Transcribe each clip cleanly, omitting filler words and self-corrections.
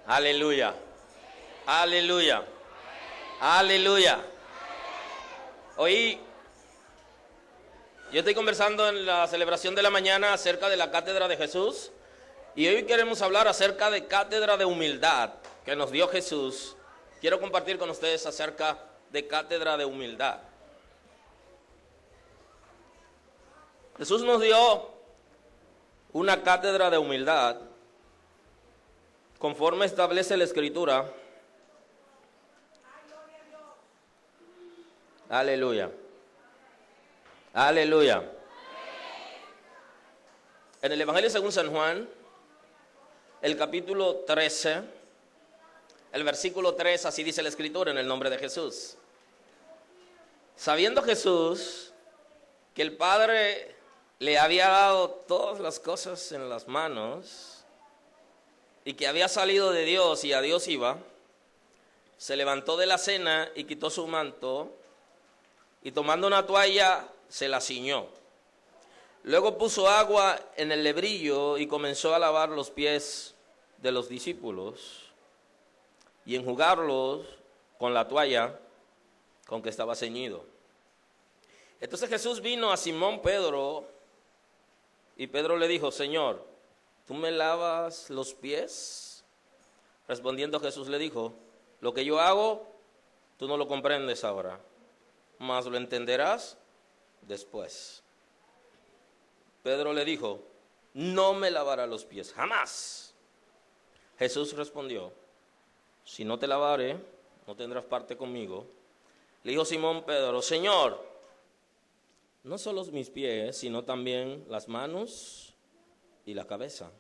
Aleluya. Aleluya. Aleluya. Hoy yo estoy conversando en la celebración de la mañana acerca de la cátedra de Jesús. Y hoy queremos hablar acerca de cátedra de humildad que nos dio Jesús. Quiero compartir con ustedes acerca de cátedra de humildad. Jesús nos dio una cátedra de humildad conforme establece la Escritura. Aleluya. Aleluya. En el Evangelio según San Juan, el capítulo 13, el versículo 3, así dice la Escritura en el nombre de Jesús. Sabiendo Jesús que el Padre le había dado todas las cosas en las manos y que había salido de Dios y a Dios iba, se levantó de la cena y quitó su manto y tomando una toalla se la ciñó. Luego puso agua en el lebrillo y comenzó a lavar los pies de los discípulos y enjugarlos con la toalla con que estaba ceñido. Entonces Jesús vino a Simón Pedro y Pedro le dijo: Señor, ¿tú me lavas los pies? Respondiendo Jesús le dijo: lo que yo hago, tú no lo comprendes ahora, mas lo entenderás después. Pedro le dijo: no me lavará los pies, jamás. Jesús respondió: si no te lavare, no tendrás parte conmigo. Le dijo Simón Pedro: Señor, no solo mis pies, sino también las manos y la cabeza.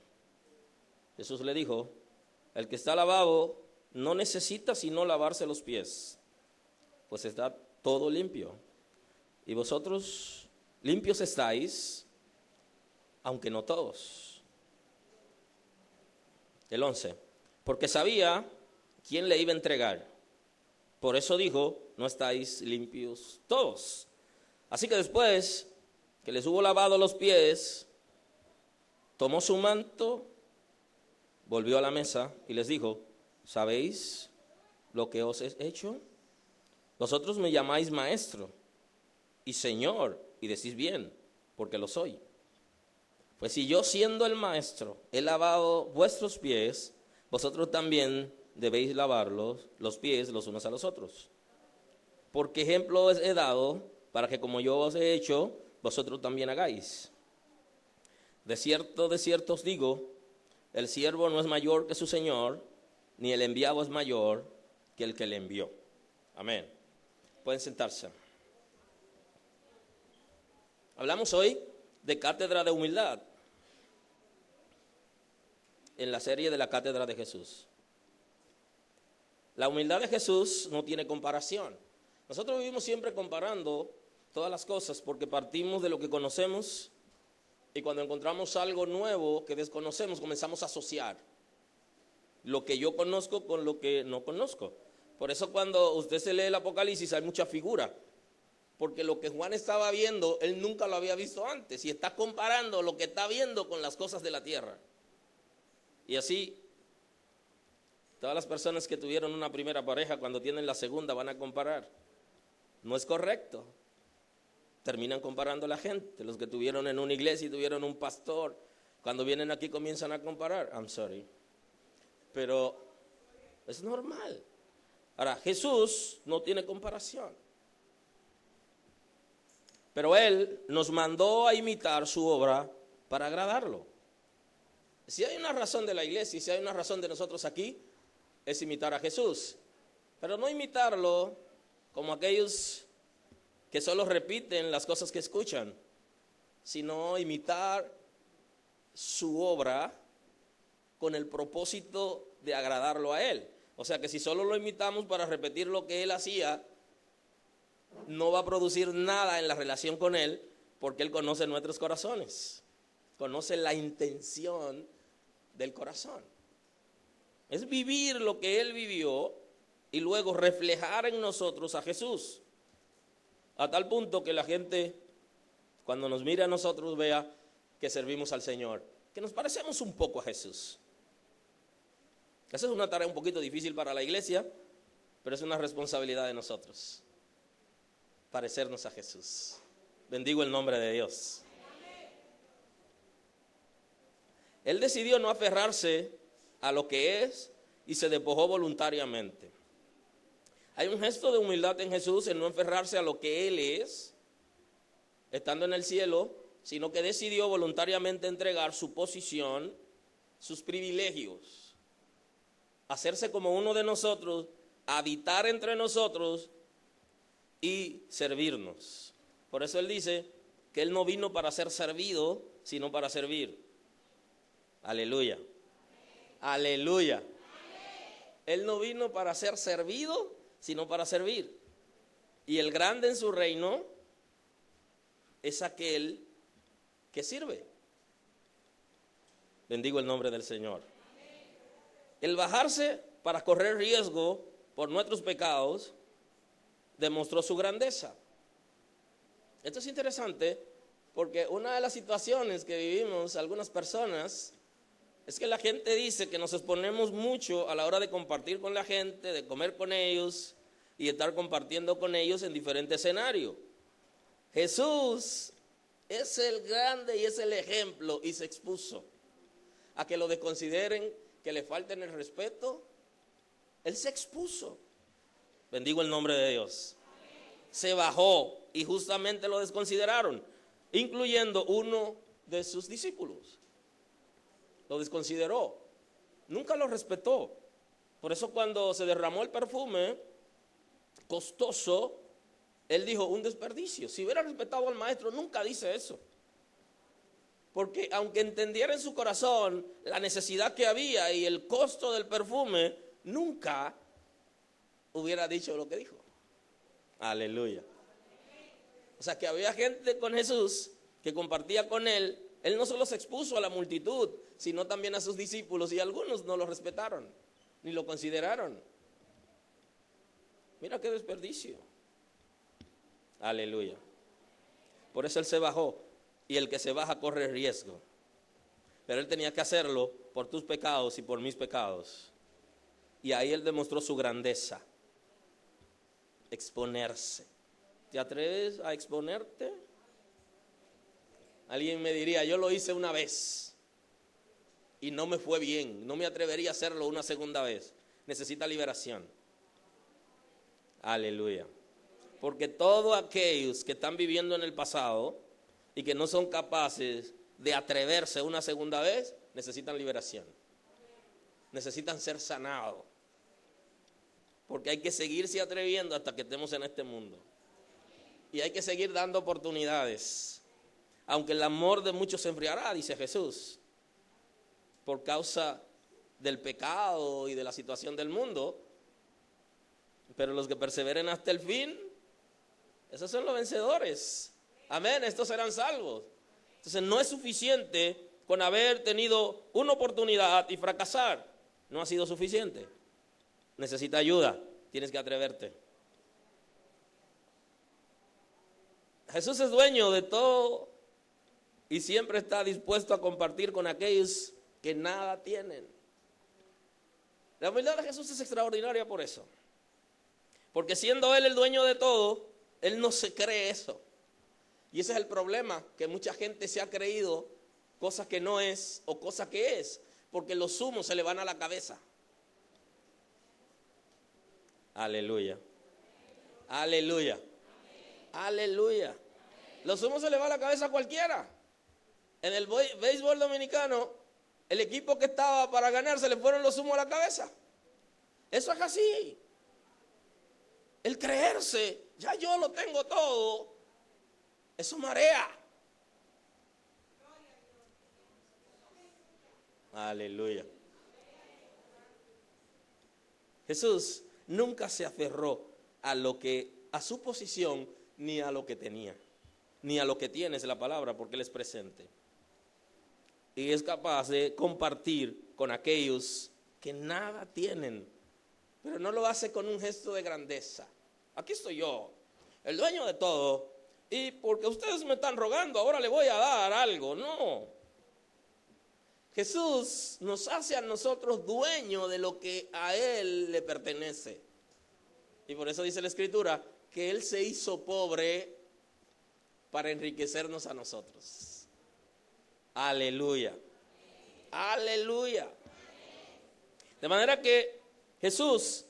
Jesús le dijo: el que está lavado no necesita sino lavarse los pies, pues está todo limpio. Y vosotros limpios estáis, aunque no todos. El 11. Porque sabía quién le iba a entregar. Por eso dijo: no estáis limpios todos. Así que después que les hubo lavado los pies, tomó su manto, volvió a la mesa y les dijo: ¿sabéis lo que os he hecho? Vosotros me llamáis maestro y señor, y decís bien, porque lo soy. Pues si yo, siendo el maestro, he lavado vuestros pies, vosotros también debéis lavar los pies los unos a los otros. Porque ejemplo os he dado, para que como yo os he hecho, vosotros también hagáis. De cierto os digo, el siervo no es mayor que su señor, ni el enviado es mayor que el que le envió. Amén. Pueden sentarse. Hablamos hoy de cátedra de humildad, en la serie de la cátedra de Jesús. La humildad de Jesús no tiene comparación. Nosotros vivimos siempre comparando todas las cosas porque partimos de lo que conocemos y cuando encontramos algo nuevo que desconocemos comenzamos a asociar lo que yo conozco con lo que no conozco. Por eso cuando usted se lee el Apocalipsis hay mucha figura, porque lo que Juan estaba viendo él nunca lo había visto antes y está comparando lo que está viendo con las cosas de la tierra. Y así todas las personas que tuvieron una primera pareja cuando tienen la segunda van a comparar. No es correcto. Terminan comparando a la gente. Los que tuvieron en una iglesia y tuvieron un pastor, cuando vienen aquí comienzan a comparar. I'm sorry. Pero es normal. Ahora, Jesús no tiene comparación. Pero Él nos mandó a imitar su obra para agradarlo. Si hay una razón de la iglesia y si hay una razón de nosotros aquí, es imitar a Jesús. Pero no imitarlo como aquellos que solo repiten las cosas que escuchan, sino imitar su obra con el propósito de agradarlo a Él. O sea que si solo lo imitamos para repetir lo que Él hacía, no va a producir nada en la relación con Él, porque Él conoce nuestros corazones, conoce la intención del corazón. Es vivir lo que Él vivió y luego reflejar en nosotros a Jesús. A tal punto que la gente, cuando nos mire a nosotros, vea que servimos al Señor, que nos parecemos un poco a Jesús. Esa es una tarea un poquito difícil para la iglesia, pero es una responsabilidad de nosotros. Parecernos a Jesús. Bendigo el nombre de Dios. Él decidió no aferrarse a lo que es y se despojó voluntariamente. Hay un gesto de humildad en Jesús en no aferrarse a lo que Él es, estando en el cielo, sino que decidió voluntariamente entregar su posición, sus privilegios, hacerse como uno de nosotros, habitar entre nosotros y servirnos. Por eso Él dice que Él no vino para ser servido, sino para servir. Aleluya. Aleluya. Él no vino para ser servido, sino para servir. Y el grande en su reino es aquel que sirve. Bendigo el nombre del Señor. El bajarse para correr riesgo por nuestros pecados demostró su grandeza. Esto es interesante porque una de las situaciones que vivimos algunas personas es que la gente dice que nos exponemos mucho a la hora de compartir con la gente, de comer con ellos y estar compartiendo con ellos en diferentes escenarios. Jesús es el grande y es el ejemplo y se expuso a que lo desconsideren, que le falten el respeto. Él se expuso. Bendigo el nombre de Dios. Se bajó y justamente lo desconsideraron, incluyendo uno de sus discípulos. Lo desconsideró, nunca lo respetó. Por eso cuando se derramó el perfume costoso, él dijo un desperdicio. Si hubiera respetado al maestro, nunca dice eso. Porque aunque entendiera en su corazón la necesidad que había y el costo del perfume, nunca hubiera dicho lo que dijo. Aleluya. O sea que había gente con Jesús que compartía con él. Él no solo se expuso a la multitud, sino también a sus discípulos, y algunos no lo respetaron, ni lo consideraron. Mira qué desperdicio. Aleluya. Por eso él se bajó, y el que se baja corre riesgo. Pero él tenía que hacerlo por tus pecados y por mis pecados. Y ahí él demostró su grandeza. Exponerse. ¿Te atreves a exponerte? Alguien me diría, yo lo hice una vez y no me fue bien, no me atrevería a hacerlo una segunda vez. Necesita liberación. Aleluya. Porque todos aquellos que están viviendo en el pasado y que no son capaces de atreverse una segunda vez, necesitan liberación. Necesitan ser sanados. Porque hay que seguirse atreviendo hasta que estemos en este mundo. Y hay que seguir dando oportunidades. Aunque el amor de muchos se enfriará, dice Jesús, por causa del pecado y de la situación del mundo, pero los que perseveren hasta el fin, esos son los vencedores. Amén, estos serán salvos. Entonces no es suficiente con haber tenido una oportunidad y fracasar. No ha sido suficiente. Necesita ayuda, tienes que atreverte. Jesús es dueño de todo y siempre está dispuesto a compartir con aquellos que nada tienen. La humildad de Jesús es extraordinaria por eso. Porque siendo Él el dueño de todo, Él no se cree eso. Y ese es el problema, que mucha gente se ha creído cosas que no es o cosas que es, porque los humos se le van a la cabeza. Aleluya. Aleluya. Aleluya. Los humos se le va a la cabeza a cualquiera. En el béisbol dominicano, el equipo que estaba para ganar se le fueron los humos a la cabeza. Eso es así. El creerse, ya yo lo tengo todo, eso marea. Aleluya. Jesús nunca se aferró a su posición, ni a lo que tenía, ni a lo que tiene, es la palabra, porque Él es presente. Y es capaz de compartir con aquellos que nada tienen, pero no lo hace con un gesto de grandeza. Aquí estoy yo, el dueño de todo, y porque ustedes me están rogando, ahora le voy a dar algo. No. Jesús nos hace a nosotros dueños de lo que a Él le pertenece. Y por eso dice la Escritura que Él se hizo pobre para enriquecernos a nosotros. Aleluya. Aleluya. De manera que Jesús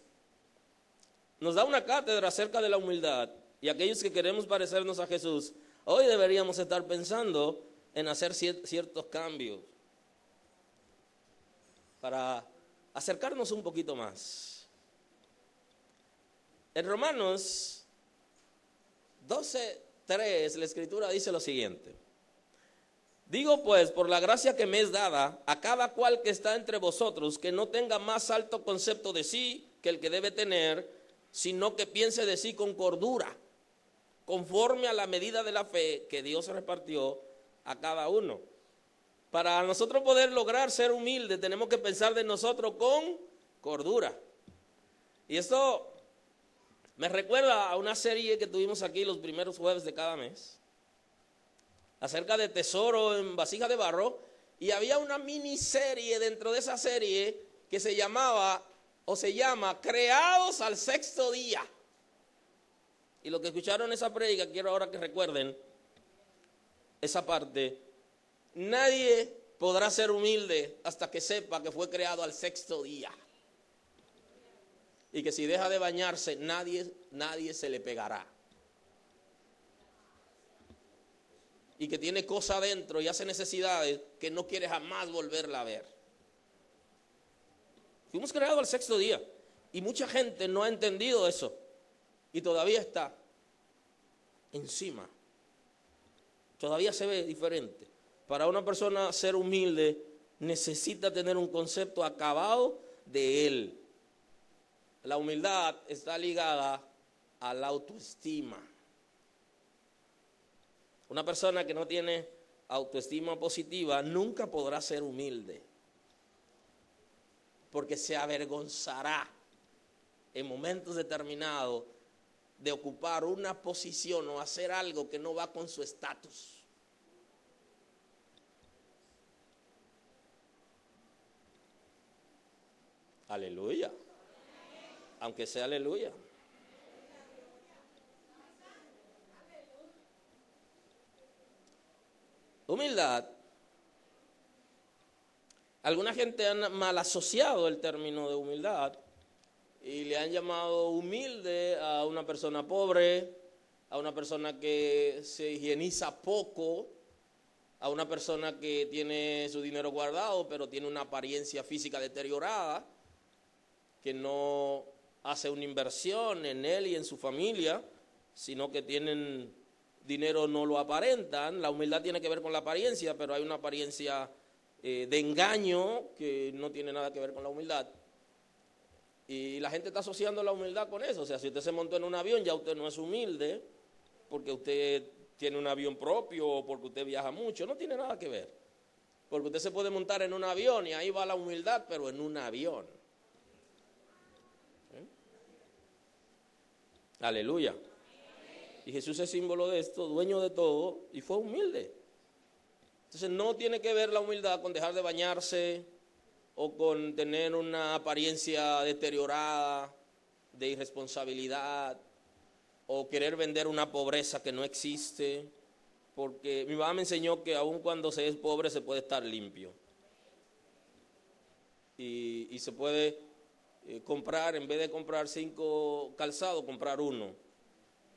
nos da una cátedra acerca de la humildad. Y aquellos que queremos parecernos a Jesús, hoy deberíamos estar pensando en hacer ciertos cambios para acercarnos un poquito más. En Romanos 12:3 la Escritura dice lo siguiente: digo pues, por la gracia que me es dada, a cada cual que está entre vosotros, que no tenga más alto concepto de sí que el que debe tener, sino que piense de sí con cordura, conforme a la medida de la fe que Dios repartió a cada uno. Para nosotros poder lograr ser humildes, tenemos que pensar de nosotros con cordura. Y esto me recuerda a una serie que tuvimos aquí los primeros jueves de cada mes, acerca de tesoro en vasija de barro, y había una miniserie dentro de esa serie que se llamaba, o se llama, Creados al Sexto Día. Y los que escucharon esa prédica, quiero ahora que recuerden esa parte. Nadie podrá ser humilde hasta que sepa que fue creado al sexto día. Y que si deja de bañarse, nadie se le pegará. Y que tiene cosa adentro y hace necesidades que no quiere jamás volverla a ver. Fuimos creados al sexto día. Y mucha gente no ha entendido eso. Y todavía está encima. Todavía se ve diferente. Para una persona ser humilde necesita tener un concepto acabado de él. La humildad está ligada a la autoestima. Una persona que no tiene autoestima positiva nunca podrá ser humilde, porque se avergonzará en momentos determinados de ocupar una posición o hacer algo que no va con su estatus. Aleluya. Aunque sea aleluya. Humildad. Alguna gente ha mal asociado el término de humildad y le han llamado humilde a una persona pobre, a una persona que se higieniza poco, a una persona que tiene su dinero guardado pero tiene una apariencia física deteriorada, que no hace una inversión en él y en su familia, sino que tienen dinero, no lo aparentan. La humildad tiene que ver con la apariencia, pero hay una apariencia de engaño que no tiene nada que ver con la humildad. Y la gente está asociando la humildad con eso. O sea, si usted se montó en un avión, ya usted no es humilde, porque usted tiene un avión propio o porque usted viaja mucho. No tiene nada que ver. Porque usted se puede montar en un avión y ahí va la humildad, pero en un avión. Aleluya. Y Jesús es símbolo de esto, dueño de todo, y fue humilde. Entonces no tiene que ver la humildad con dejar de bañarse o con tener una apariencia deteriorada de irresponsabilidad o querer vender una pobreza que no existe, porque mi mamá me enseñó que aun cuando se es pobre se puede estar limpio y se puede comprar, en vez de comprar 5 calzados, comprar uno,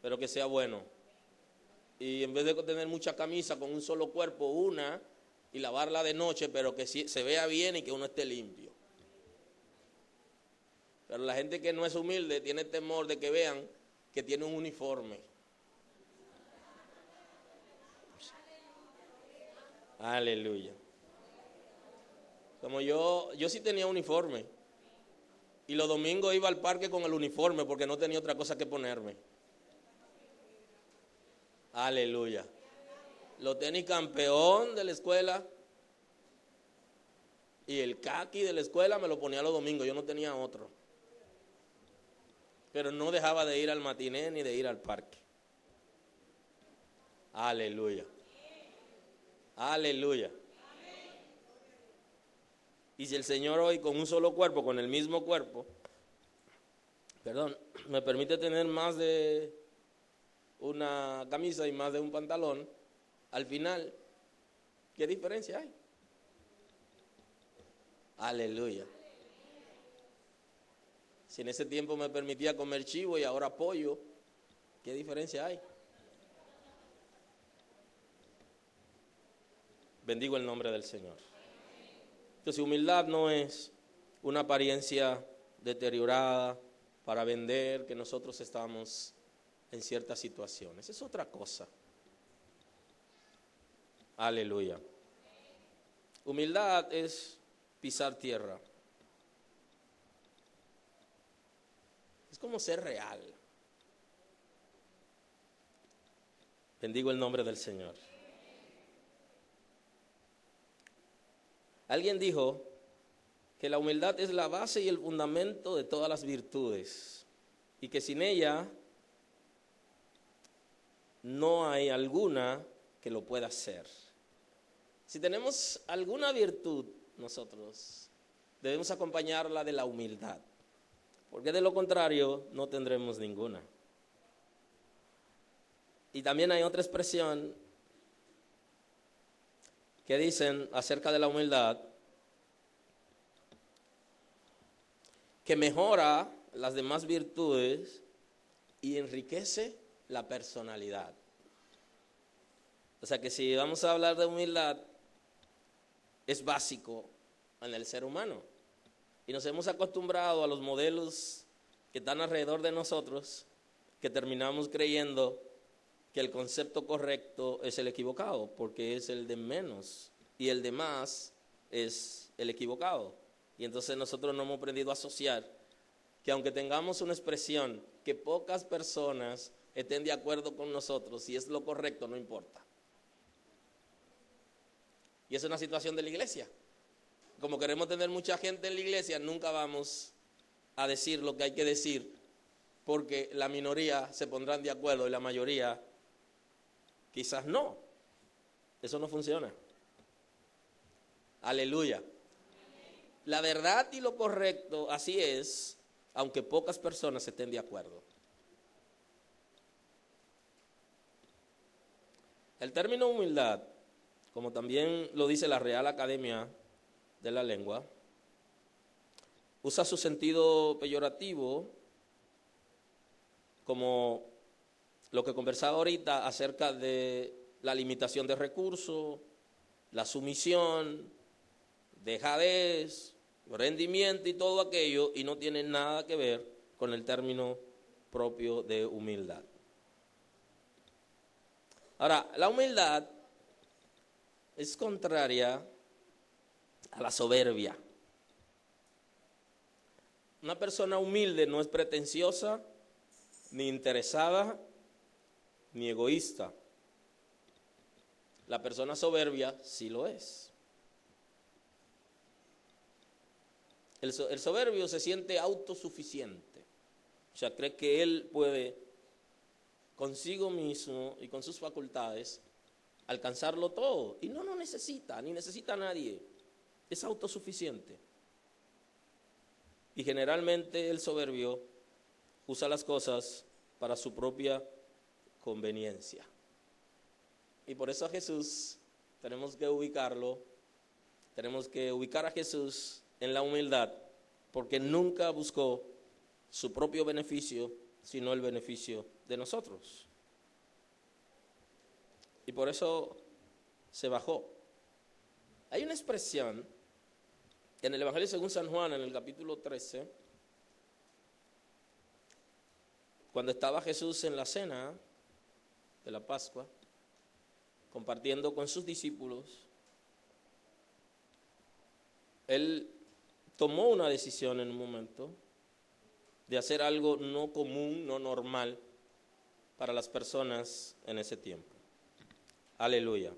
pero que sea bueno. Y en vez de tener mucha camisa con un solo cuerpo, una, y lavarla de noche, pero que se vea bien y que uno esté limpio. Pero la gente que no es humilde tiene temor de que vean que tiene un uniforme. Aleluya. Como yo sí tenía uniforme. Y los domingos iba al parque con el uniforme porque no tenía otra cosa que ponerme. Aleluya. Los tenis campeón de la escuela y el caqui de la escuela me lo ponía los domingos. Yo no tenía otro. Pero no dejaba de ir al matiné ni de ir al parque. Aleluya. Aleluya. Y si el Señor hoy con un solo cuerpo, con el mismo cuerpo, me permite tener más de una camisa y más de un pantalón, al final, ¿qué diferencia hay? Aleluya. Si en ese tiempo me permitía comer chivo y ahora pollo, ¿qué diferencia hay? Bendigo el nombre del Señor. Entonces, humildad no es una apariencia deteriorada para vender que nosotros estamos en ciertas situaciones. Es otra cosa. Aleluya. Humildad es pisar tierra. Es como ser real. Bendigo el nombre del Señor. Alguien dijo que la humildad es la base y el fundamento de todas las virtudes y que sin ella no hay alguna que lo pueda hacer. Si tenemos alguna virtud nosotros, debemos acompañarla de la humildad, porque de lo contrario no tendremos ninguna. Y también hay otra expresión que dicen acerca de la humildad que mejora las demás virtudes y enriquece la personalidad. O sea que si vamos a hablar de humildad, es básico en el ser humano. Y nos hemos acostumbrado a los modelos que están alrededor de nosotros, que terminamos creyendo que el concepto correcto es el equivocado, porque es el de menos, y el de más es el equivocado. Y entonces nosotros no hemos aprendido a asociar que aunque tengamos una expresión que pocas personas estén de acuerdo con nosotros, si es lo correcto, no importa. Y es una situación de la iglesia. Como queremos tener mucha gente en la iglesia, nunca vamos a decir lo que hay que decir, porque la minoría se pondrán de acuerdo y la mayoría quizás no. Eso no funciona. Aleluya. La verdad y lo correcto, así es, aunque pocas personas estén de acuerdo. El término humildad, como también lo dice la Real Academia de la Lengua, usa su sentido peyorativo como lo que conversaba ahorita acerca de la limitación de recursos, la sumisión, dejadez, rendimiento y todo aquello, y no tiene nada que ver con el término propio de humildad. Ahora, la humildad es contraria a la soberbia. Una persona humilde no es pretenciosa, ni interesada, ni egoísta. La persona soberbia sí lo es. El soberbio se siente autosuficiente. O sea, cree que él puede consigo mismo y con sus facultades alcanzarlo todo. Y no necesita, ni necesita a nadie. Es autosuficiente. Y generalmente el soberbio usa las cosas para su propia conveniencia. Y por eso a Jesús tenemos que ubicarlo, tenemos que ubicar a Jesús en la humildad, porque nunca buscó su propio beneficio, sino el beneficio de nosotros. Y por eso se bajó. Hay una expresión en el Evangelio según San Juan, en el capítulo 13, cuando estaba Jesús en la cena de la Pascua, compartiendo con sus discípulos, él tomó una decisión en un momento de hacer algo no común, no normal para las personas en ese tiempo. Aleluya.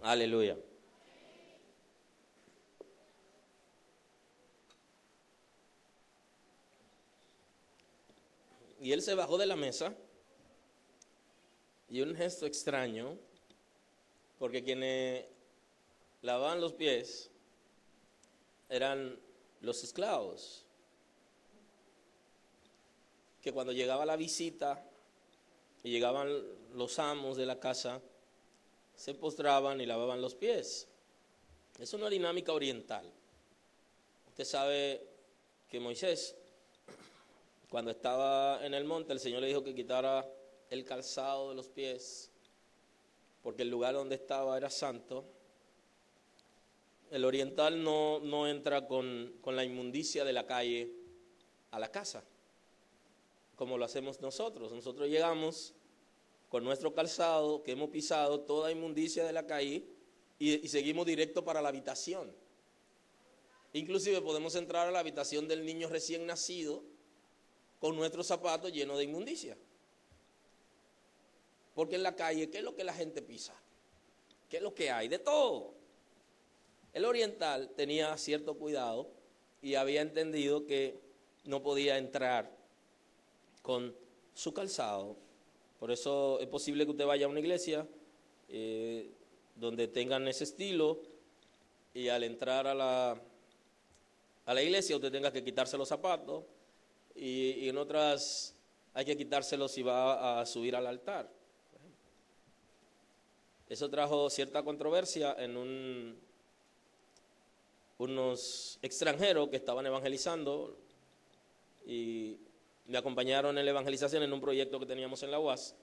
Aleluya. Y él se bajó de la mesa y un gesto extraño porque quienes lavaban los pies eran los esclavos, que cuando llegaba la visita y llegaban los amos de la casa, se postraban y lavaban los pies. Es una dinámica oriental. Usted sabe que Moisés, cuando estaba en el monte, el Señor le dijo que quitara el calzado de los pies, porque el lugar donde estaba era santo. El oriental no entra con la inmundicia de la calle a la casa, como lo hacemos nosotros. Nosotros llegamos con nuestro calzado, que hemos pisado toda inmundicia de la calle, y seguimos directo para la habitación. Inclusive podemos entrar a la habitación del niño recién nacido con nuestros zapatos llenos de inmundicia. Porque en la calle, ¿qué es lo que la gente pisa? ¿Qué es lo que hay? De todo. El oriental tenía cierto cuidado y había entendido que no podía entrar con su calzado. Por eso es posible que usted vaya a una iglesia donde tengan ese estilo, y al entrar a la iglesia usted tenga que quitarse los zapatos, y en otras hay que quitárselos si va a subir al altar. Eso trajo cierta controversia en unos extranjeros que estaban evangelizando, y me acompañaron en la evangelización en un proyecto que teníamos en la UAS.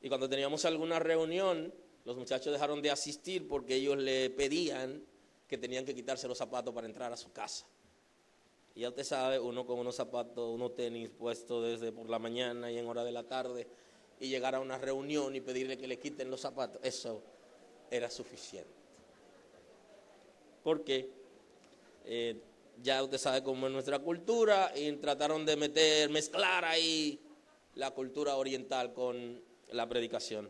Y cuando teníamos alguna reunión, los muchachos dejaron de asistir porque ellos le pedían que tenían que quitarse los zapatos para entrar a su casa. Y ya usted sabe, uno con unos zapatos, unos tenis puestos desde por la mañana y en hora de la tarde, y llegar a una reunión y pedirle que le quiten los zapatos, eso era suficiente. Porque ya usted sabe cómo es nuestra cultura, y trataron de mezclar ahí la cultura oriental con la predicación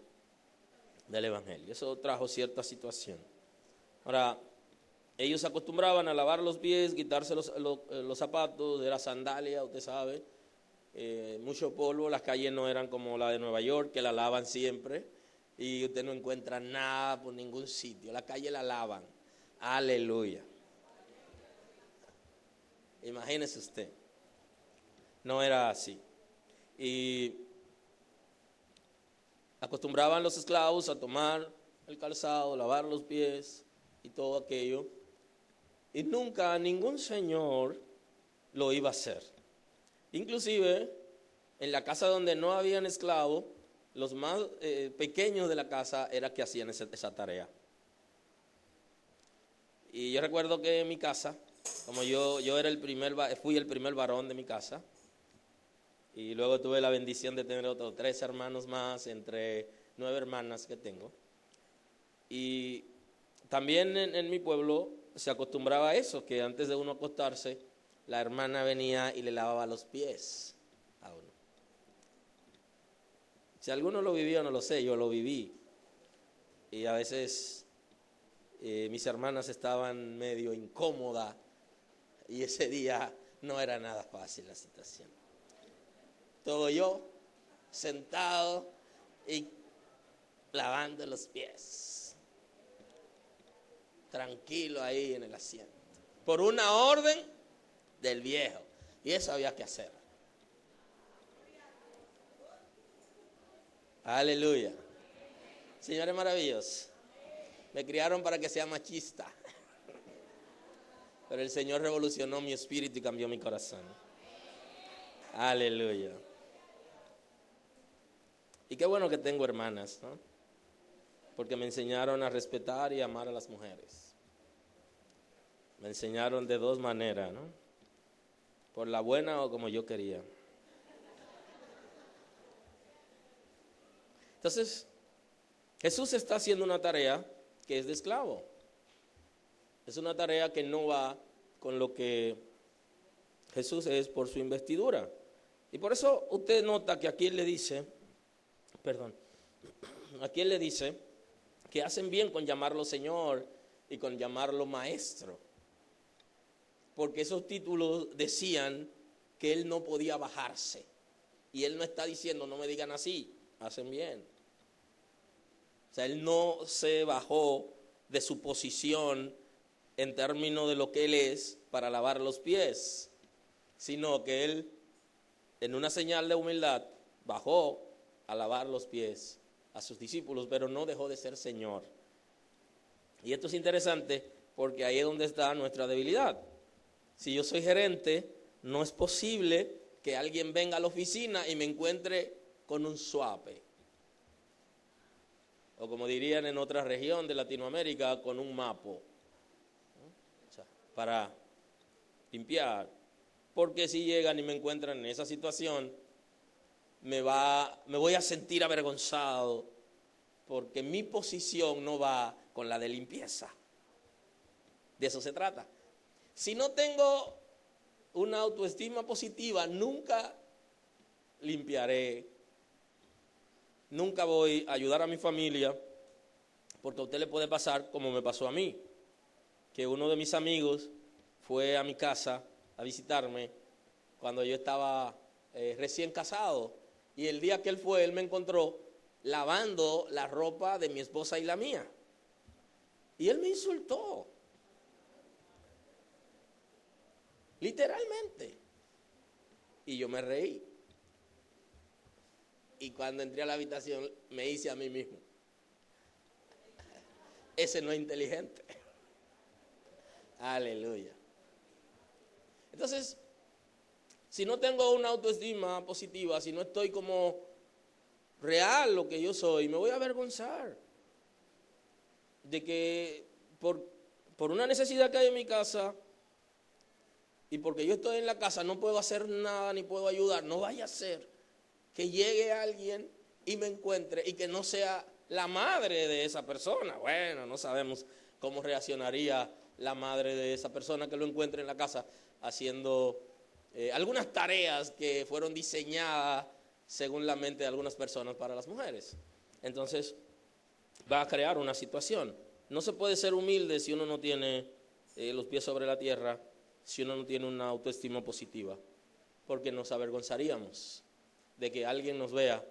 del evangelio. Eso trajo cierta situación. Ahora, ellos se acostumbraban a lavar los pies, quitarse los zapatos, de la sandalia, usted sabe, mucho polvo. Las calles no eran como la de Nueva York, que la lavan siempre, y usted no encuentra nada por ningún sitio. La calle la lavan. Aleluya. Imagínese usted, no era así. Y acostumbraban los esclavos a tomar el calzado, lavar los pies y todo aquello, y nunca ningún señor lo iba a hacer. Inclusive en la casa donde no habían esclavos, los más pequeños de la casa eran que hacían esa tarea. Y yo recuerdo que en mi casa, como yo era fui el primer varón de mi casa, y luego tuve la bendición de tener otros 3 hermanos más, entre 9 hermanas que tengo. Y también en mi pueblo se acostumbraba a eso, que antes de uno acostarse, la hermana venía y le lavaba los pies a uno. Si alguno lo vivió, no lo sé, yo lo viví. Y a veces mis hermanas estaban medio incómodas, y ese día no era nada fácil la situación. Todo yo sentado y lavando los pies, tranquilo ahí en el asiento, por una orden del viejo, y eso había que hacer. Aleluya. Señores maravillosos, me criaron para que sea machista, pero el Señor revolucionó mi espíritu y cambió mi corazón. Aleluya. Y qué bueno que tengo hermanas, ¿no? Porque me enseñaron a respetar y amar a las mujeres. Me enseñaron de 2 maneras, ¿no? Por la buena o como yo quería. Entonces, Jesús está haciendo una tarea que es de esclavo. Es una tarea que no va con lo que Jesús es por su investidura. Y por eso usted nota que aquí él le dice, que hacen bien con llamarlo Señor y con llamarlo Maestro. Porque esos títulos decían que él no podía bajarse. Y él no está diciendo, no me digan así, hacen bien. O sea, él no se bajó de su posición en términos de lo que él es para lavar los pies, sino que él, en una señal de humildad, bajó a lavar los pies a sus discípulos, pero no dejó de ser Señor. Y esto es interesante porque ahí es donde está nuestra debilidad. Si yo soy gerente, no es posible que alguien venga a la oficina y me encuentre con un suape. O como dirían en otra región de Latinoamérica, con un mapo. O sea, para limpiar. Porque si llegan y me encuentran en esa situación, me voy a sentir avergonzado, porque mi posición no va con la de limpieza. De eso se trata. Si no tengo una autoestima positiva, nunca limpiaré, nunca voy a ayudar a mi familia, porque a usted le puede pasar como me pasó a mí, que uno de mis amigos fue a mi casa a visitarme cuando yo estaba recién casado, y el día que él fue, él me encontró lavando la ropa de mi esposa y la mía, y él me insultó, literalmente, y yo me reí. Y cuando entré a la habitación me hice a mí mismo: ese no es inteligente. Aleluya. Entonces, si no tengo una autoestima positiva, si no estoy como real lo que yo soy, me voy a avergonzar de que por una necesidad que hay en mi casa y porque yo estoy en la casa no puedo hacer nada ni puedo ayudar. No vaya a ser que llegue alguien y me encuentre y que no sea la madre de esa persona. Bueno, no sabemos cómo reaccionaría la madre de esa persona que lo encuentre en la casa haciendo algunas tareas que fueron diseñadas según la mente de algunas personas para las mujeres. Entonces va a crear una situación. No se puede ser humilde si uno no tiene los pies sobre la tierra, si uno no tiene una autoestima positiva, porque nos avergonzaríamos de que alguien nos vea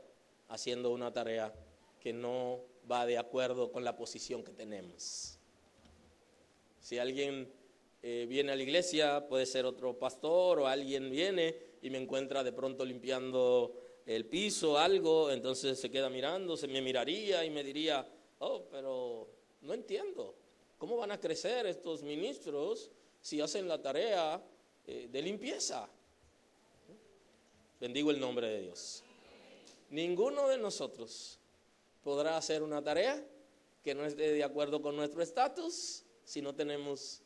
haciendo una tarea que no va de acuerdo con la posición que tenemos. Si alguien viene a la iglesia, puede ser otro pastor, o alguien viene y me encuentra de pronto limpiando el piso, algo, entonces se queda mirando, se me miraría y me diría: oh, pero no entiendo, ¿cómo van a crecer estos ministros si hacen la tarea de limpieza? Bendigo el nombre de Dios. Ninguno de nosotros podrá hacer una tarea que no esté de acuerdo con nuestro estatus si no tenemos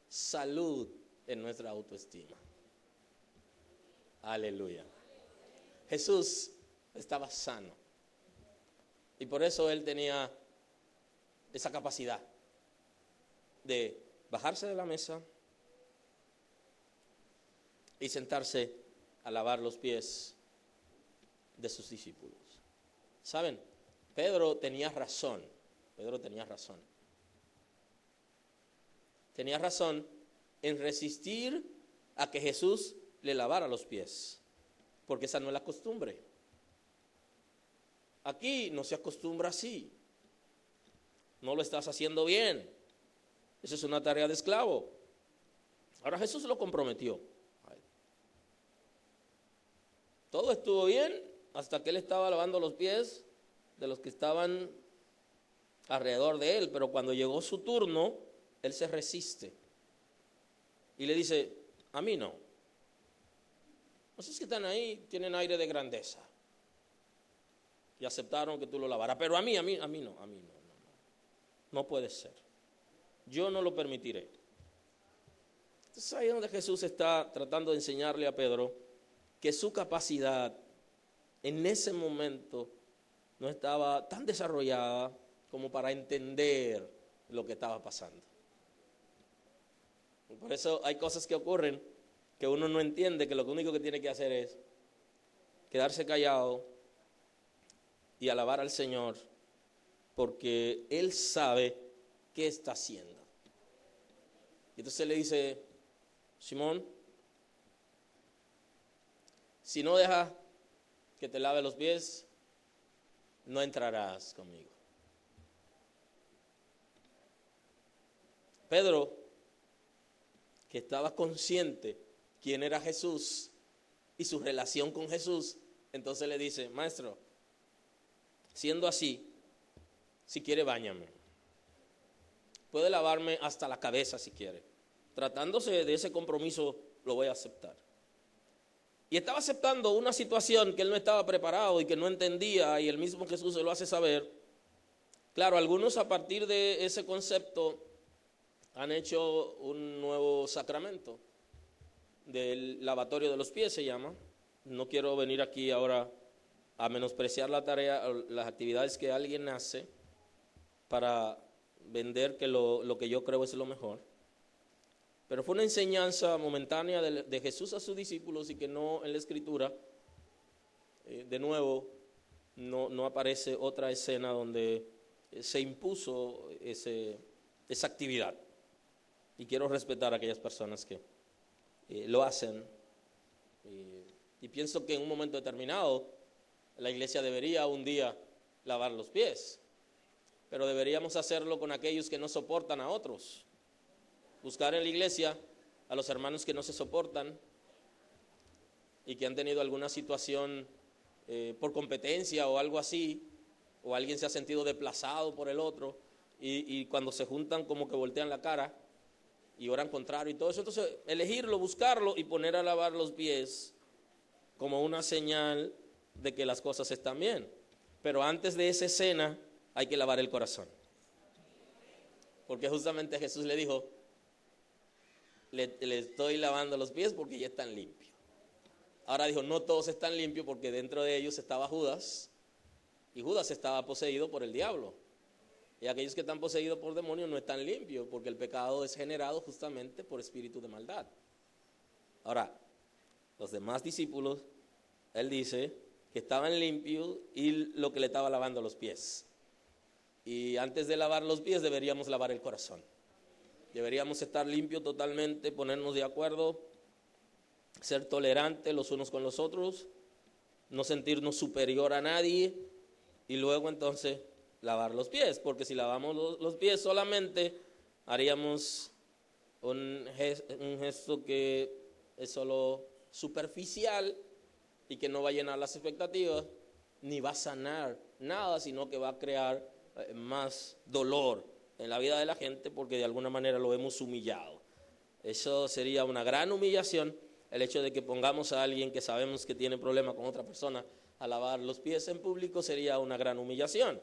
salud en nuestra autoestima. Aleluya. Jesús estaba sano y por eso él tenía esa capacidad de bajarse de la mesa y sentarse a lavar los pies de sus discípulos. ¿Saben? Pedro tenía razón. Tenía razón en resistir a que Jesús le lavara los pies, porque esa no es la costumbre. Aquí no se acostumbra así. No lo estás haciendo bien. Esa es una tarea de esclavo. Ahora Jesús lo comprometió. Todo estuvo bien hasta que él estaba lavando los pies de los que estaban alrededor de él, pero cuando llegó su turno, él se resiste y le dice: a mí no. No sé si están ahí, tienen aire de grandeza y aceptaron que tú lo lavaras, pero a mí no. No puede ser. Yo no lo permitiré. Entonces ahí es donde Jesús está tratando de enseñarle a Pedro que su capacidad en ese momento no estaba tan desarrollada como para entender lo que estaba pasando. Por eso hay cosas que ocurren que uno no entiende, que lo único que tiene que hacer es quedarse callado y alabar al Señor, porque Él sabe qué está haciendo. Y entonces le dice: Simón, si no dejas que te lave los pies, no entrarás conmigo. Pedro, que estaba consciente quién era Jesús y su relación con Jesús, entonces le dice: maestro, siendo así, si quiere báñame. Puede lavarme hasta la cabeza si quiere. Tratándose de ese compromiso, lo voy a aceptar. Y estaba aceptando una situación que él no estaba preparado y que no entendía, y el mismo Jesús se lo hace saber. Claro, algunos a partir de ese concepto han hecho un nuevo sacramento del lavatorio de los pies, se llama. No quiero venir aquí ahora a menospreciar la tarea, las actividades que alguien hace para vender que lo que yo creo es lo mejor. Pero fue una enseñanza momentánea de Jesús a sus discípulos, y que no en la Escritura, de nuevo, no aparece otra escena donde se impuso esa actividad. Y quiero respetar a aquellas personas que lo hacen. Y pienso que en un momento determinado la iglesia debería un día lavar los pies, pero deberíamos hacerlo con aquellos que no soportan a otros. Buscar en la iglesia a los hermanos que no se soportan y que han tenido alguna situación por competencia o algo así, o alguien se ha sentido desplazado por el otro, y cuando se juntan como que voltean la cara y oran contrario y todo eso. Entonces elegirlo, buscarlo y poner a lavar los pies como una señal de que las cosas están bien. Pero antes de esa escena hay que lavar el corazón, porque justamente Jesús le dijo: le estoy lavando los pies porque ya están limpios. Ahora dijo: no todos están limpios, porque dentro de ellos estaba Judas, y Judas estaba poseído por el diablo. Y aquellos que están poseídos por demonios no están limpios, porque el pecado es generado justamente por espíritu de maldad. Ahora, los demás discípulos, él dice que estaban limpios, y lo que le estaba lavando los pies. Y antes de lavar los pies deberíamos lavar el corazón. Deberíamos estar limpios totalmente, ponernos de acuerdo, ser tolerantes los unos con los otros, no sentirnos superior a nadie, y luego entonces lavar los pies, porque si lavamos los pies solamente haríamos un gesto que es solo superficial y que no va a llenar las expectativas, ni va a sanar nada, sino que va a crear más dolor en la vida de la gente, porque de alguna manera lo hemos humillado. Eso sería una gran humillación, el hecho de que pongamos a alguien que sabemos que tiene problema con otra persona a lavar los pies en público. Sería una gran humillación,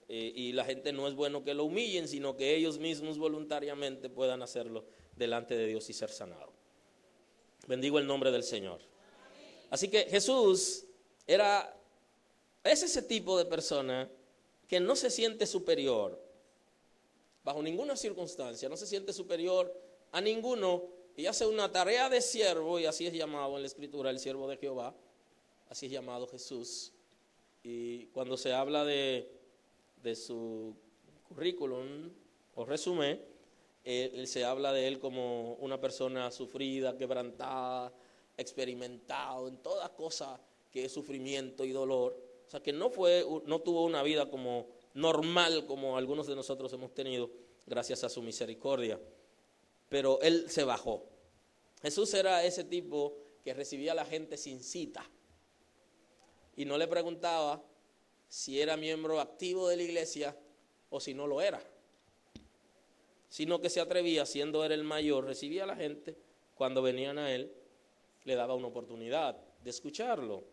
y la gente no es bueno que lo humillen, sino que ellos mismos voluntariamente puedan hacerlo delante de Dios y ser sanados. Bendigo el nombre del Señor. Así que Jesús es ese tipo de persona que no se siente superior bajo ninguna circunstancia, no se siente superior a ninguno, y hace una tarea de siervo, y así es llamado en la Escritura, el siervo de Jehová. Así es llamado Jesús. Y cuando se habla de su currículum o resumen, se habla de él como una persona sufrida, quebrantada, experimentado en toda cosa que es sufrimiento y dolor. O sea, que no tuvo una vida como normal, como algunos de nosotros hemos tenido, gracias a su misericordia. Pero él se bajó. Jesús era ese tipo que recibía a la gente sin cita, y no le preguntaba si era miembro activo de la iglesia o si no lo era, sino que se atrevía, siendo él el mayor, recibía a la gente cuando venían a él, le daba una oportunidad de escucharlo.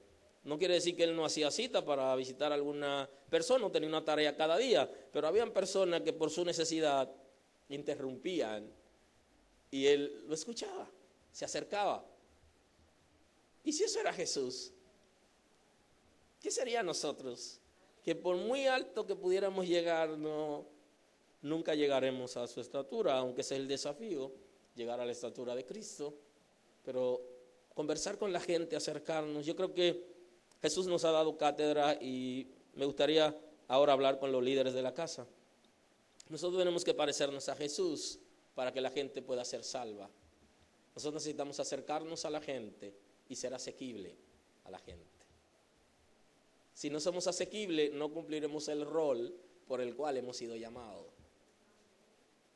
No quiere decir que él no hacía cita para visitar a alguna persona, no tenía una tarea cada día, pero habían personas que por su necesidad interrumpían, y él lo escuchaba, se acercaba. ¿Y si eso era Jesús? ¿Qué sería nosotros? Que por muy alto que pudiéramos llegar, nunca llegaremos a su estatura, aunque sea el desafío, llegar a la estatura de Cristo. Pero conversar con la gente, acercarnos. Yo creo que Jesús nos ha dado cátedra, y me gustaría ahora hablar con los líderes de la casa. Nosotros tenemos que parecernos a Jesús para que la gente pueda ser salva. Nosotros necesitamos acercarnos a la gente y ser asequible a la gente. Si no somos asequibles, no cumpliremos el rol por el cual hemos sido llamados.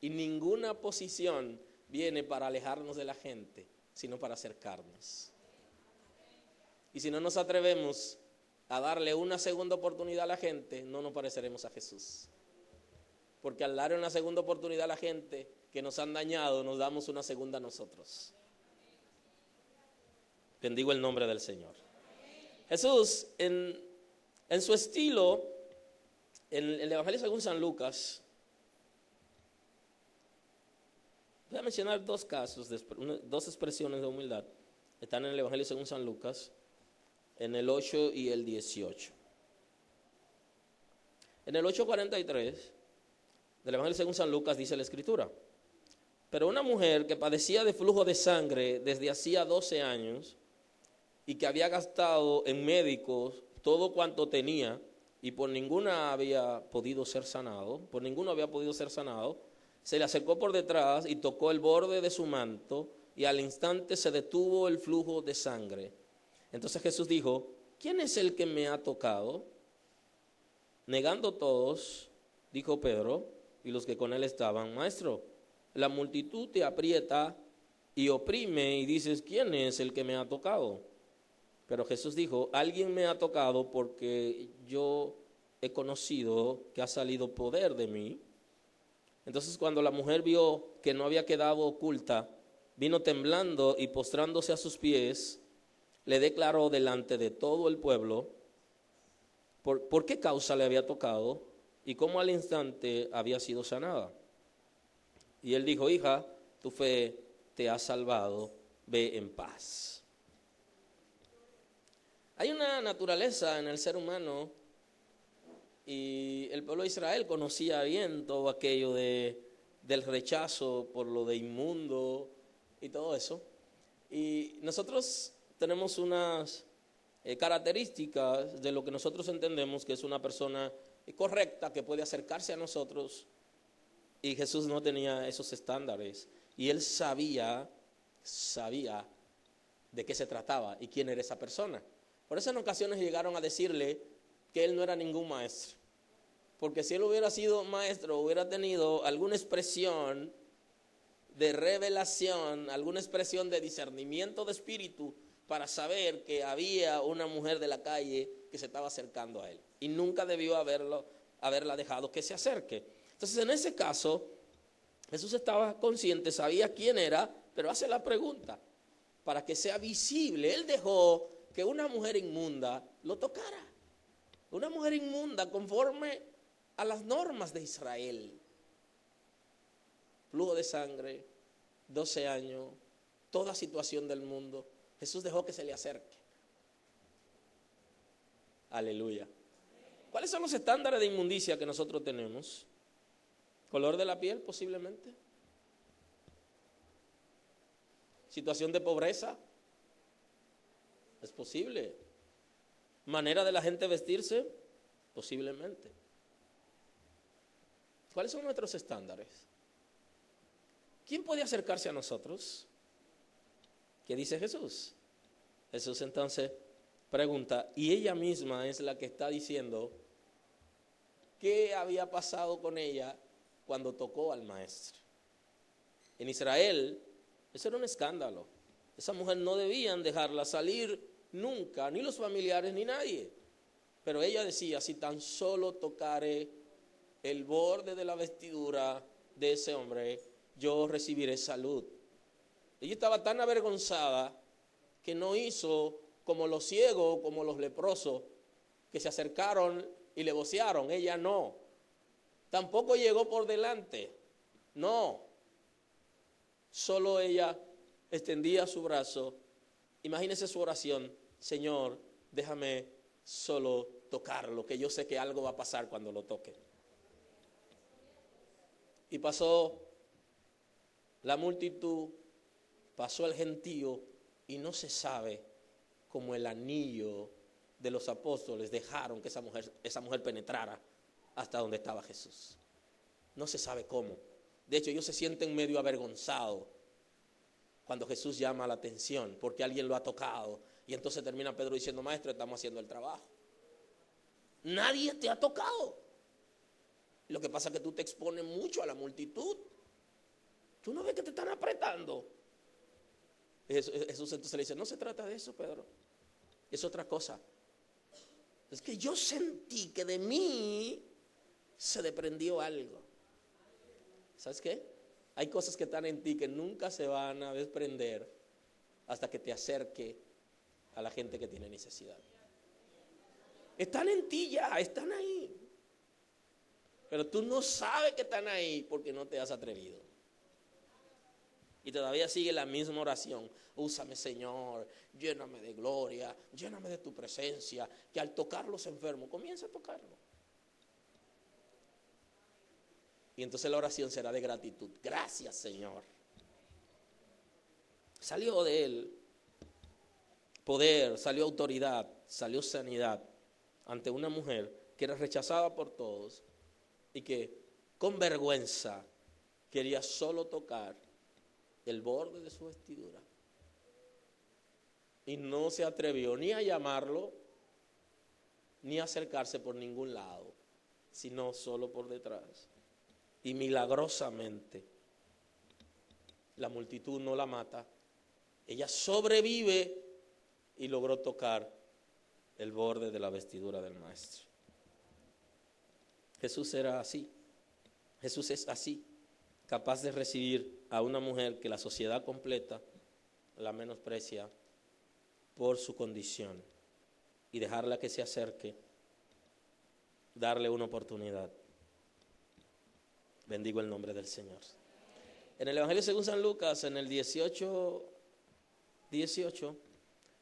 Y ninguna posición viene para alejarnos de la gente, sino para acercarnos. Y si no nos atrevemos a darle una segunda oportunidad a la gente, no nos pareceremos a Jesús. Porque al darle una segunda oportunidad a la gente que nos han dañado, nos damos una segunda a nosotros. Bendigo el nombre del Señor. Jesús, en su estilo, en el Evangelio según San Lucas, voy a mencionar dos casos, dos expresiones de humildad. Están en el Evangelio según San Lucas, en el 8 y el 18. En el 8:43 del Evangelio según San Lucas dice la Escritura: pero una mujer que padecía de flujo de sangre desde hacía 12 años y que había gastado en médicos todo cuanto tenía y por ninguno había podido ser sanado, se le acercó por detrás y tocó el borde de su manto, y al instante se detuvo el flujo de sangre. Entonces Jesús dijo: ¿quién es el que me ha tocado? Negando todos, dijo Pedro y los que con él estaban: Maestro, la multitud te aprieta y oprime y dices: ¿quién es el que me ha tocado? Pero Jesús dijo: alguien me ha tocado porque yo he conocido que ha salido poder de mí. Entonces cuando la mujer vio que no había quedado oculta, vino temblando y postrándose a sus pies, le declaró delante de todo el pueblo por qué causa le había tocado y cómo al instante había sido sanada. Y él dijo: hija, tu fe te ha salvado, ve en paz. Hay una naturaleza en el ser humano, y el pueblo de Israel conocía bien todo aquello del rechazo por lo de inmundo y todo eso. Y nosotros tenemos unas características de lo que nosotros entendemos que es una persona correcta, que puede acercarse a nosotros, y Jesús no tenía esos estándares. Y él sabía de qué se trataba y quién era esa persona. Por eso en ocasiones llegaron a decirle que él no era ningún maestro. Porque si él hubiera sido maestro, hubiera tenido alguna expresión de revelación, alguna expresión de discernimiento de espíritu para saber que había una mujer de la calle que se estaba acercando a él. Y nunca debió haberla dejado que se acerque. Entonces en ese caso, Jesús estaba consciente, sabía quién era, pero hace la pregunta para que sea visible. Él dejó que una mujer inmunda lo tocara. Una mujer inmunda conforme a las normas de Israel. Flujo de sangre, 12 años, toda situación del mundo. Jesús dejó que se le acerque. Aleluya. ¿Cuáles son los estándares de inmundicia que nosotros tenemos? ¿Color de la piel posiblemente? ¿Situación de pobreza? Es posible. ¿Manera de la gente vestirse? Posiblemente. ¿Cuáles son nuestros estándares? ¿Quién puede acercarse a nosotros? ¿Qué dice Jesús? Jesús entonces pregunta, y ella misma es la que está diciendo qué había pasado con ella cuando tocó al maestro. En Israel, eso era un escándalo. Esa mujer no debían dejarla salir nunca, ni los familiares ni nadie. Pero ella decía: si tan solo tocare el borde de la vestidura de ese hombre, yo recibiré salud. Ella estaba tan avergonzada que no hizo como los ciegos, como los leprosos, que se acercaron y le vocearon. Ella no. Tampoco llegó por delante. No. Solo ella extendía su brazo. Imagínese su oración: Señor, déjame solo tocarlo, que yo sé que algo va a pasar cuando lo toque. Y pasó la multitud, pasó el gentío, y no se sabe cómo el anillo de los apóstoles dejaron que esa mujer penetrara hasta donde estaba Jesús. No se sabe cómo. De hecho, ellos se sienten medio avergonzados cuando Jesús llama la atención, porque alguien lo ha tocado. Y entonces termina Pedro diciendo: Maestro, estamos haciendo el trabajo. Nadie te ha tocado. Lo que pasa es que tú te expones mucho a la multitud. ¿Tú no ves que te están apretando? Jesús entonces le dice, no se trata de eso, Pedro, es otra cosa. Es que yo sentí que de mí se desprendió algo. ¿Sabes qué? Hay cosas que están en ti que nunca se van a desprender hasta que te acerque a la gente que tiene necesidad. Están en ti ya, están ahí. Pero tú no sabes que están ahí porque no te has atrevido. Y todavía sigue la misma oración. Úsame, Señor, lléname de gloria, lléname de tu presencia. Que al tocar los enfermos, comienza a tocarlo. Y entonces la oración será de gratitud. Gracias, Señor. Salió de él poder, salió autoridad, salió sanidad ante una mujer que era rechazada por todos y que con vergüenza quería solo tocar el borde de su vestidura. Y no se atrevió ni a llamarlo, ni a acercarse por ningún lado, sino solo por detrás. Y milagrosamente, la multitud no la mata. Ella sobrevive y logró tocar el borde de la vestidura del maestro. Jesús era así. Jesús es así, capaz de recibir a una mujer que la sociedad completa la menosprecia por su condición y dejarla que se acerque, darle una oportunidad. Bendigo el nombre del Señor. En el Evangelio según San Lucas, en el 18,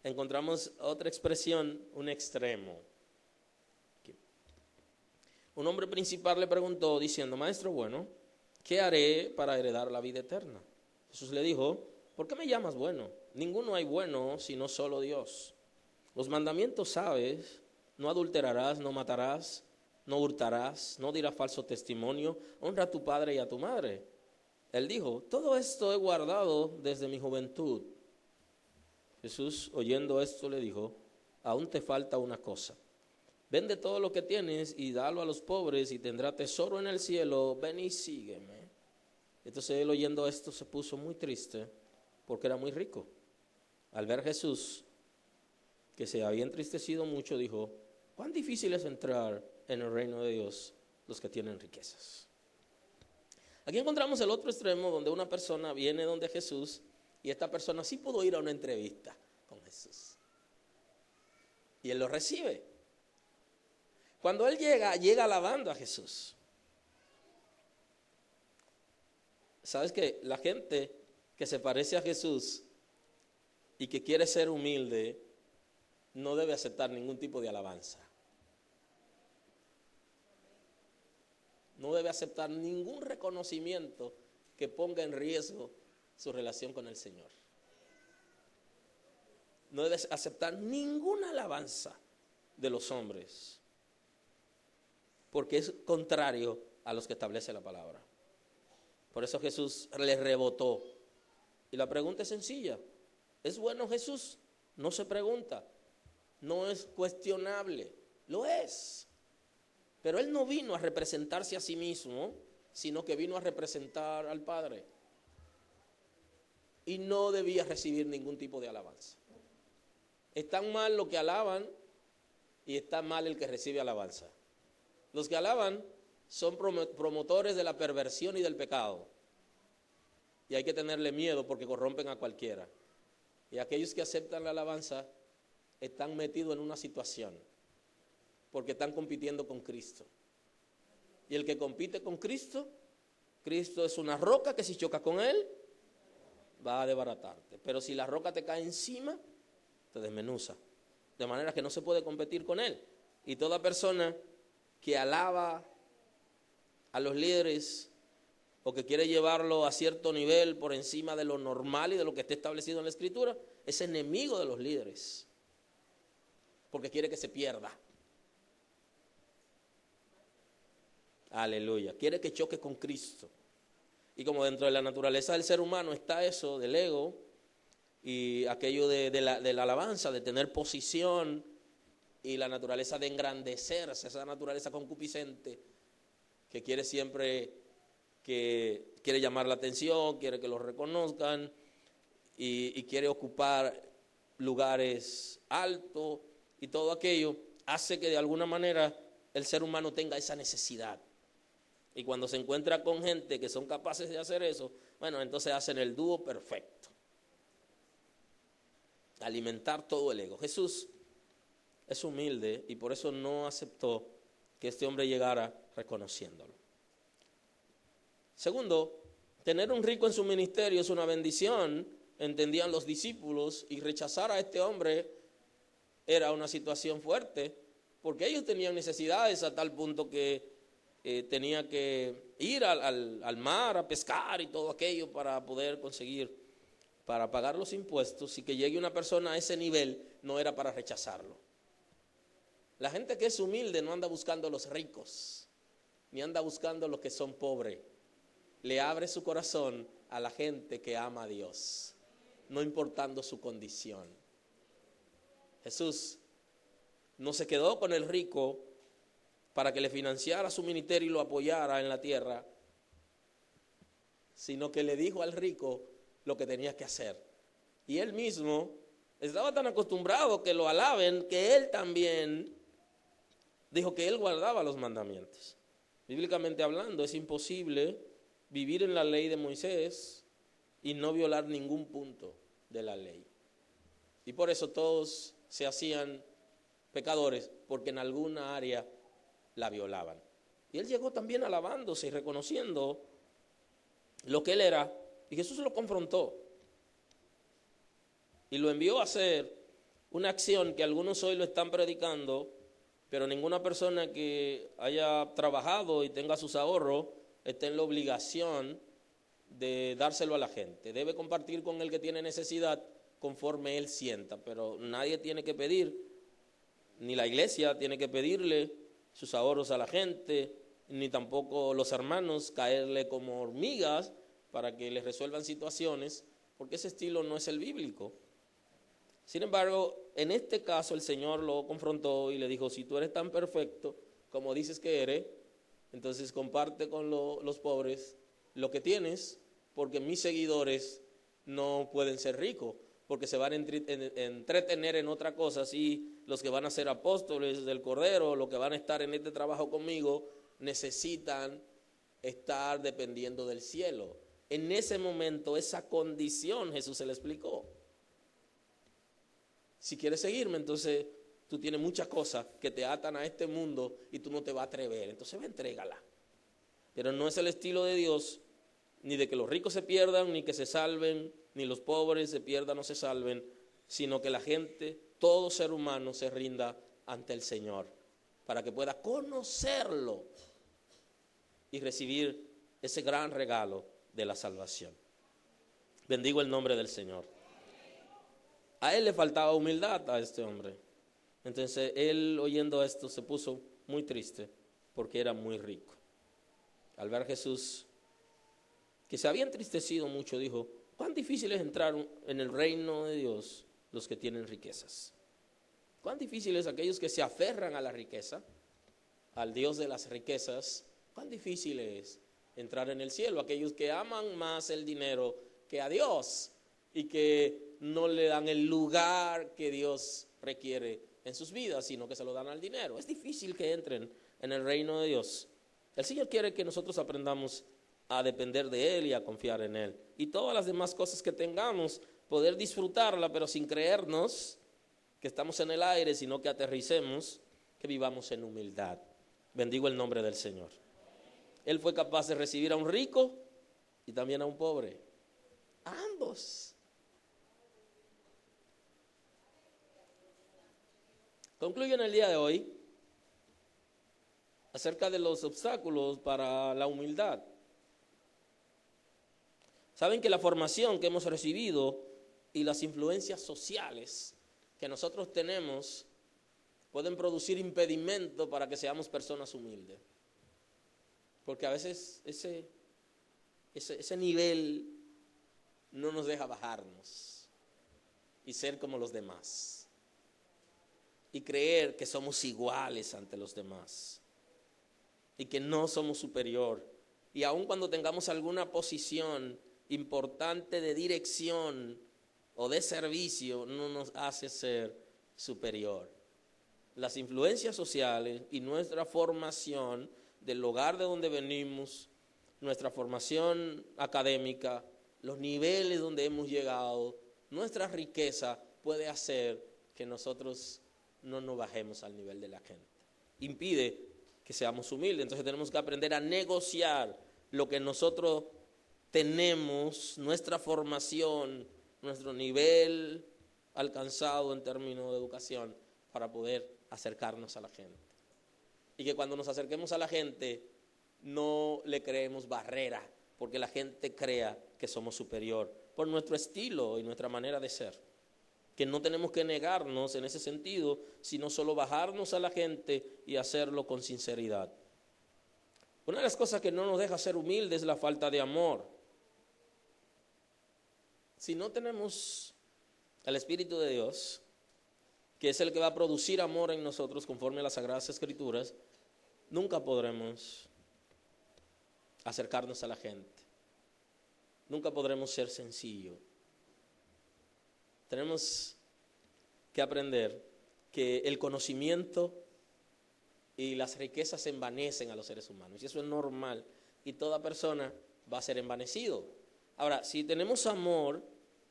encontramos otra expresión, un extremo. Un hombre principal le preguntó diciendo, maestro bueno, ¿qué haré para heredar la vida eterna? Jesús le dijo, ¿por qué me llamas bueno? Ninguno hay bueno sino solo Dios. Los mandamientos sabes, no adulterarás, no matarás, no hurtarás, no dirás falso testimonio, honra a tu padre y a tu madre. Él dijo, todo esto he guardado desde mi juventud. Jesús, oyendo esto, le dijo, aún te falta una cosa. Vende todo lo que tienes y dalo a los pobres y tendrá tesoro en el cielo. Ven y sígueme. Entonces él, oyendo esto, se puso muy triste porque era muy rico. Al ver a Jesús, que se había entristecido mucho, dijo, cuán difícil es entrar en el reino de Dios los que tienen riquezas. Aquí encontramos el otro extremo donde una persona viene donde Jesús y esta persona sí pudo ir a una entrevista con Jesús. Y él lo recibe. Cuando él llega alabando a Jesús. ¿Sabes qué? La gente que se parece a Jesús y que quiere ser humilde no debe aceptar ningún tipo de alabanza. No debe aceptar ningún reconocimiento que ponga en riesgo su relación con el Señor. No debe aceptar ninguna alabanza de los hombres, porque es contrario a los que establece la palabra. Por eso Jesús le rebotó. Y la pregunta es sencilla. ¿Es bueno Jesús? No se pregunta. No es cuestionable. Lo es. Pero él no vino a representarse a sí mismo, sino que vino a representar al Padre. Y no debía recibir ningún tipo de alabanza. Están mal los que alaban y está mal el que recibe alabanza. Los que alaban son promotores de la perversión y del pecado. Y hay que tenerle miedo porque corrompen a cualquiera. Y aquellos que aceptan la alabanza están metidos en una situación porque están compitiendo con Cristo. Y el que compite con Cristo, Cristo es una roca que si chocas con él, va a desbaratarte. Pero si la roca te cae encima, te desmenuza. De manera que no se puede competir con él. Y toda persona que alaba a los líderes o que quiere llevarlo a cierto nivel por encima de lo normal y de lo que esté establecido en la Escritura, es enemigo de los líderes, porque quiere que se pierda. Aleluya. Quiere que choque con Cristo. Y como dentro de la naturaleza del ser humano está eso del ego y aquello de la alabanza, de tener posición, y la naturaleza de engrandecerse, esa naturaleza concupiscente que quiere siempre que quiere llamar la atención, quiere que lo reconozcan y quiere ocupar lugares altos y todo aquello hace que de alguna manera el ser humano tenga esa necesidad. Y cuando se encuentra con gente que son capaces de hacer eso, bueno, entonces hacen el dúo perfecto. Alimentar todo el ego. Jesús es humilde y por eso no aceptó que este hombre llegara reconociéndolo. Segundo, tener un rico en su ministerio es una bendición, entendían los discípulos, y rechazar a este hombre era una situación fuerte, porque ellos tenían necesidades a tal punto que tenía que ir al mar a pescar y todo aquello para poder conseguir, para pagar los impuestos, y que llegue una persona a ese nivel no era para rechazarlo. La gente que es humilde no anda buscando a los ricos, ni anda buscando a los que son pobres. Le abre su corazón a la gente que ama a Dios, no importando su condición. Jesús no se quedó con el rico para que le financiara su ministerio y lo apoyara en la tierra, sino que le dijo al rico lo que tenía que hacer. Y él mismo estaba tan acostumbrado que lo alaben, que él también dijo que él guardaba los mandamientos. Bíblicamente hablando, es imposible vivir en la ley de Moisés y no violar ningún punto de la ley. Y por eso todos se hacían pecadores, porque en alguna área la violaban. Y él llegó también alabándose y reconociendo lo que él era, y Jesús lo confrontó y lo envió a hacer una acción que algunos hoy lo están predicando, pero ninguna persona que haya trabajado y tenga sus ahorros está en la obligación de dárselo a la gente. Debe compartir con el que tiene necesidad conforme él sienta, pero nadie tiene que pedir, ni la iglesia tiene que pedirle sus ahorros a la gente, ni tampoco los hermanos caerle como hormigas para que les resuelvan situaciones, porque ese estilo no es el bíblico. Sin embargo, en este caso el Señor lo confrontó y le dijo: si tú eres tan perfecto como dices que eres, entonces comparte con los pobres lo que tienes, porque mis seguidores no pueden ser ricos, porque se van a entretener en otra cosa. Así los que van a ser apóstoles del Cordero, los que van a estar en este trabajo conmigo, necesitan estar dependiendo del cielo. En ese momento, esa condición Jesús se le explicó. Si quieres seguirme, entonces tú tienes muchas cosas que te atan a este mundo y tú no te vas a atrever, entonces entrégala. Pero no es el estilo de Dios, ni de que los ricos se pierdan, ni que se salven, ni los pobres se pierdan o se salven, sino que la gente, todo ser humano, se rinda ante el Señor, para que pueda conocerlo y recibir ese gran regalo de la salvación. Bendigo el nombre del Señor. A él le faltaba humildad, a este hombre. Entonces él, oyendo esto, se puso muy triste porque era muy rico. Al ver a Jesús, que se había entristecido mucho, dijo: cuán difícil es entrar en el reino de Dios los que tienen riquezas. Cuán difícil es aquellos que se aferran a la riqueza, al Dios de las riquezas. Cuán difícil es entrar en el cielo, aquellos que aman más el dinero que a Dios y que no le dan el lugar que Dios requiere en sus vidas, sino que se lo dan al dinero. Es difícil que entren en el reino de Dios. El Señor quiere que nosotros aprendamos a depender de Él y a confiar en Él. Y todas las demás cosas que tengamos, poder disfrutarla, pero sin creernos que estamos en el aire, sino que aterricemos, que vivamos en humildad. Bendigo el nombre del Señor. Él fue capaz de recibir a un rico y también a un pobre. A ambos. Concluyo en el día de hoy acerca de los obstáculos para la humildad. Saben que la formación que hemos recibido y las influencias sociales que nosotros tenemos pueden producir impedimento para que seamos personas humildes. Porque a veces ese nivel no nos deja bajarnos y ser como los demás. Y creer que somos iguales ante los demás. Y que no somos superior Y aun cuando tengamos alguna posición importante de dirección o de servicio, no nos hace ser superior. Las influencias sociales y nuestra formación del lugar de donde venimos, nuestra formación académica, los niveles donde hemos llegado, nuestra riqueza puede hacer que nosotros no nos bajemos al nivel de la gente. Impide que seamos humildes. Entonces tenemos que aprender a negociar lo que nosotros tenemos, nuestra formación, nuestro nivel alcanzado en términos de educación, para poder acercarnos a la gente. Y que cuando nos acerquemos a la gente no le creemos barrera, porque la gente crea que somos superior por nuestro estilo y nuestra manera de ser. Que no tenemos que negarnos en ese sentido, sino solo bajarnos a la gente y hacerlo con sinceridad. Una de las cosas que no nos deja ser humildes es la falta de amor. Si no tenemos al Espíritu de Dios, que es el que va a producir amor en nosotros conforme a las Sagradas Escrituras, nunca podremos acercarnos a la gente. Nunca podremos ser sencillos. Tenemos que aprender que el conocimiento y las riquezas envanecen a los seres humanos. Y eso es normal. Y toda persona va a ser envanecido. Ahora, si tenemos amor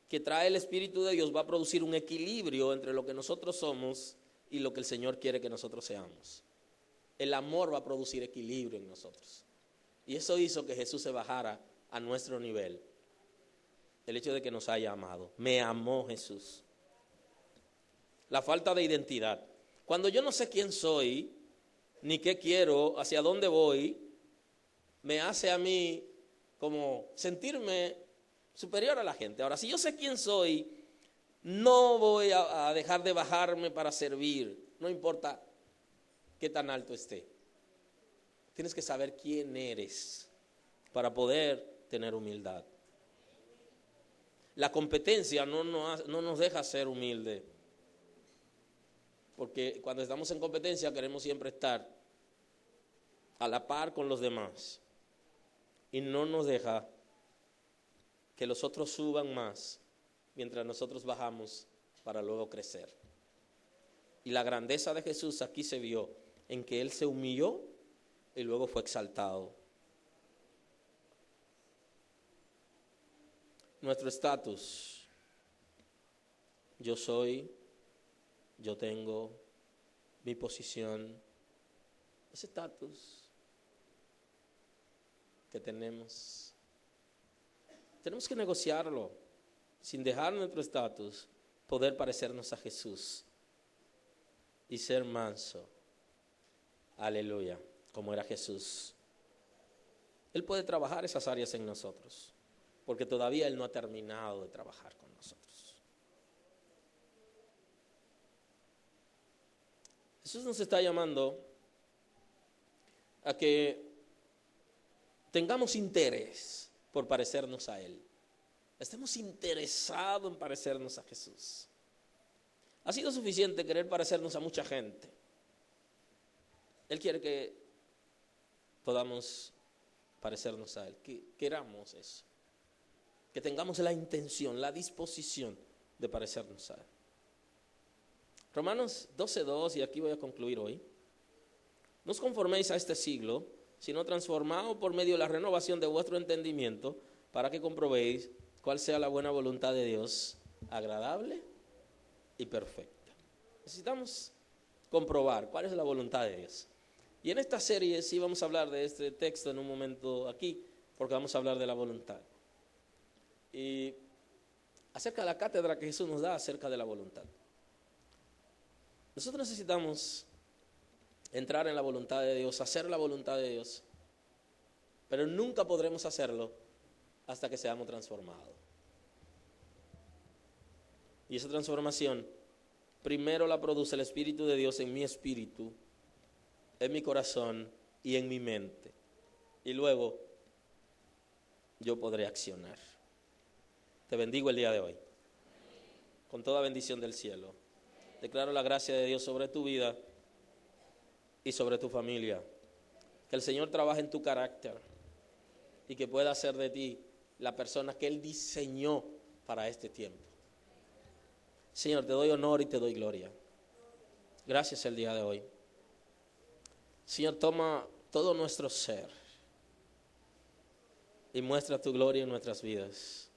que trae el Espíritu de Dios, va a producir un equilibrio entre lo que nosotros somos y lo que el Señor quiere que nosotros seamos. El amor va a producir equilibrio en nosotros. Y eso hizo que Jesús se bajara a nuestro nivel. El hecho de que nos haya amado. Me amó Jesús. La falta de identidad. Cuando yo no sé quién soy, ni qué quiero, hacia dónde voy, me hace a mí como sentirme superior a la gente. Ahora, si yo sé quién soy, no voy a dejar de bajarme para servir, no importa qué tan alto esté. Tienes que saber quién eres para poder tener humildad. La competencia no nos deja ser humildes, porque cuando estamos en competencia queremos siempre estar a la par con los demás y no nos deja que los otros suban más mientras nosotros bajamos para luego crecer. Y la grandeza de Jesús aquí se vio en que Él se humilló y luego fue exaltado. Nuestro estatus, yo soy, yo tengo, mi posición, ese estatus que tenemos que negociarlo, sin dejar nuestro estatus, poder parecernos a Jesús y ser manso, aleluya, como era Jesús. Él puede trabajar esas áreas en nosotros, porque todavía Él no ha terminado de trabajar con nosotros. Jesús nos está llamando a que tengamos interés por parecernos a Él. Estemos interesados en parecernos a Jesús. Ha sido suficiente querer parecernos a mucha gente. Él quiere que podamos parecernos a Él, que queramos eso, que tengamos la intención, la disposición de parecernos a Él. Romanos 12:2, y aquí voy a concluir hoy. No os conforméis a este siglo, sino transformaos por medio de la renovación de vuestro entendimiento, para que comprobéis cuál sea la buena voluntad de Dios, agradable y perfecta. Necesitamos comprobar cuál es la voluntad de Dios. Y en esta serie sí vamos a hablar de este texto en un momento aquí, porque vamos a hablar de la voluntad. Y acerca de la cátedra que Jesús nos da acerca de la voluntad. Nosotros necesitamos entrar en la voluntad de Dios, hacer la voluntad de Dios, pero nunca podremos hacerlo hasta que seamos transformados. Y esa transformación primero la produce el Espíritu de Dios en mi espíritu, en mi corazón y en mi mente. Y luego yo podré accionar. Te bendigo el día de hoy, con toda bendición del cielo. Declaro la gracia de Dios sobre tu vida y sobre tu familia. Que el Señor trabaje en tu carácter. y que pueda hacer de ti la persona que Él diseñó para este tiempo. Señor, te doy honor y te doy gloria. Gracias el día de hoy. Señor, toma todo nuestro ser y muestra tu gloria en nuestras vidas.